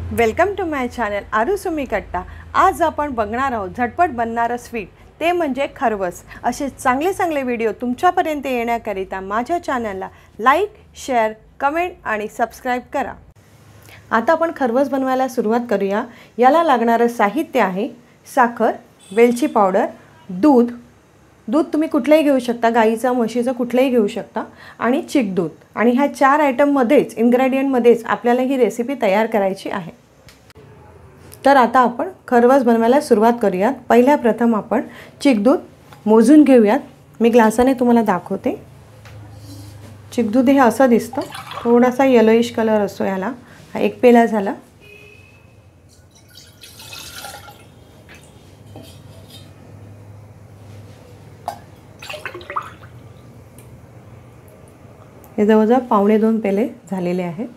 Welcome to my channel आरुसुमी कट्टा। आज आपण बघणार आहोत झटपट बनणारं स्वीट, ते म्हणजे खरवस। असे चांगले चांगले व्हिडिओ तुमच्यापर्यंत येण्याकरिता माझ्या चॅनलला लाईक, शेअर, कमेंट आणि सबस्क्राइब करा। आता आपण खरवस बनवायला सुरुवात करूया। याला लागणारे साहित्य आहे साखर, वेलची पावडर, दूध तुम्ही कुठलेही घेऊ शकता, गाईचं म्हशीचं कुठलेही घेऊ शकता, आणि चिक दूध। आणि ह्या 4 आयटम मध्येच इन्ग्रेडियंट मध्येच आपल्याला ही रेसिपी तयार करायची आहे। तर आता आपण खरवस बनवायला सुरुवात करूया। पहिल्या प्रथम आपण चिक दूध मोजून घेऊयात। मी ग्लासाने तुम्हाला दाखवते। चिक दूध हे असं दिसतं, थोडासा येलोइश कलर असतो याला। हा 1 पेला झाला। हे जवळजवळ 1.25 पेले झालेले आहेत।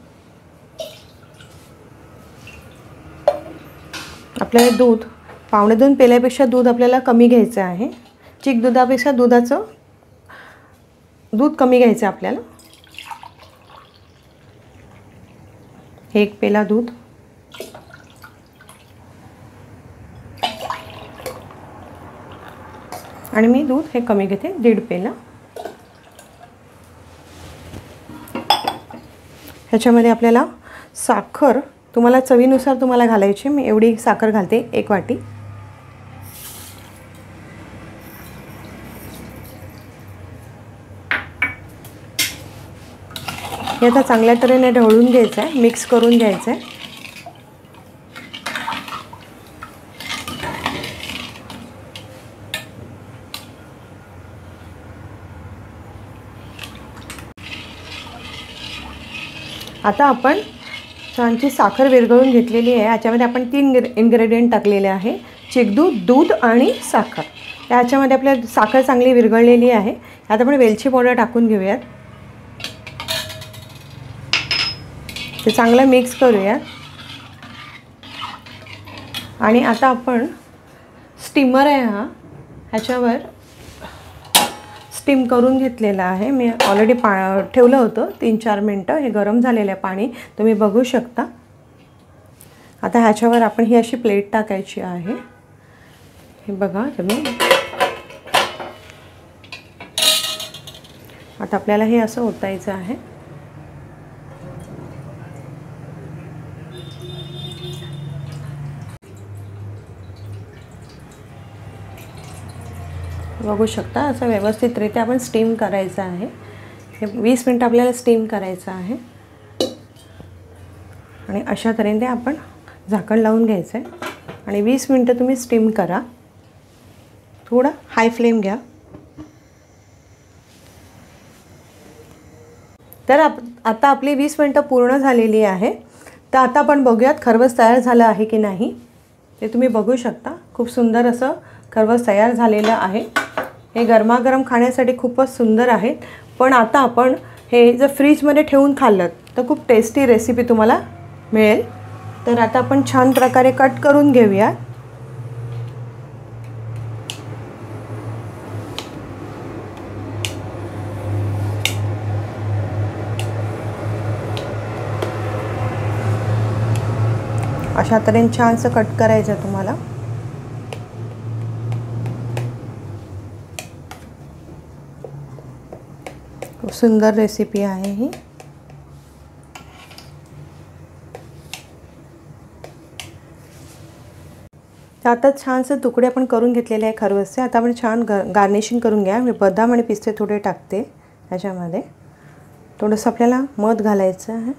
आपल्याला दूध 1.25 पेल्यापेक्षा दूध आपल्याला कमी घ्यायचं आहे। चिक दुधापेक्षा दूध कमी घ्यायचं आपल्याला। 1 पेला दूध, आणि मी दूध हे कमी घेते 1.5 पेला। ह्याच्यामध्ये आपल्याला साखर तुम्हाला चवीनुसार तुम्हाला घालायची। मी एवढी साखर घालते, 1 वाटी। हे आता चांगल्या तऱ्हेने ढवळून घ्यायचं आहे, मिक्स करून घ्यायचं आहे। आता आपण छानशी साखर विरघळून घेतलेली आहे। याच्यामध्ये आपण 3 इन्ग्रेडियंट टाकलेले आहे, चिकदूध, दूध आणि साखर। याच्यामध्ये आपल्याला साखर चांगली विरघळलेली आहे। आता आपण वेलची पावडर टाकून घेऊयात। ते चांगलं मिक्स करूया। आणि आता आपण स्टीमर आहे हा, ह्याच्यावर स्टीम करून घेतलेला आहे। मी ऑलरेडी ठेवलं होतं 3-4 मिनटं। हे गरम झालेलं आहे पाणी, तुम्ही बघू शकता। आता ह्याच्यावर आपण ही अशी प्लेट टाकायची आहे। हे बघा तुम्ही। आता आपल्याला हे असं ओतायचं आहे। बघू शकता, असं व्यवस्थितरित्या आपण स्टीम करायचं आहे। हे 20 मिनिट आपल्याला स्टीम करायचं आहे। आणि अशा तऱ्हेने आपण झाकण लावून घ्यायचं आहे आणि 20 मिनिटं तुम्ही स्टीम करा। थोडा हाय फ्लेम घ्या। तर आता आपली 20 मिनिटं पूर्ण झालेली आहे। तर आता आपण बघूयात खरवस तयार झालं आहे की नाही। ते तुम्ही बघू शकता, खूप सुंदर असं खरवस तयार झालेलं आहे। हे गरमागरम खाण्यासाठी खूपच सुंदर आहे। पण आता आपण हे जर फ्रीजमध्ये ठेवून खाल्लं तर खूप टेस्टी रेसिपी तुम्हाला मिळेल। तर आता आपण छान प्रकारे कट करून घेऊया। अशा तऱ्हेने छानसं कट करायचं तुम्हाला। खूप सुंदर रेसिपी आहे ही। आता छानसे तुकडे आपण करून घेतलेले आहे खरवसचे। आता आपण छान गार्निशिंग करून घ्या। मी बदाम आणि पिस्ते थोडे टाकते ह्याच्यामध्ये। थोडंसं आपल्याला मध घालायचं आहे।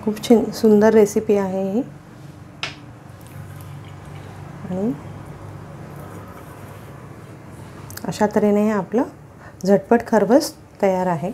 खूप सुंदर रेसिपी आहे ही। आणि अशा तऱ्हेने हे आपलं झटपट खरवस तयार आहे।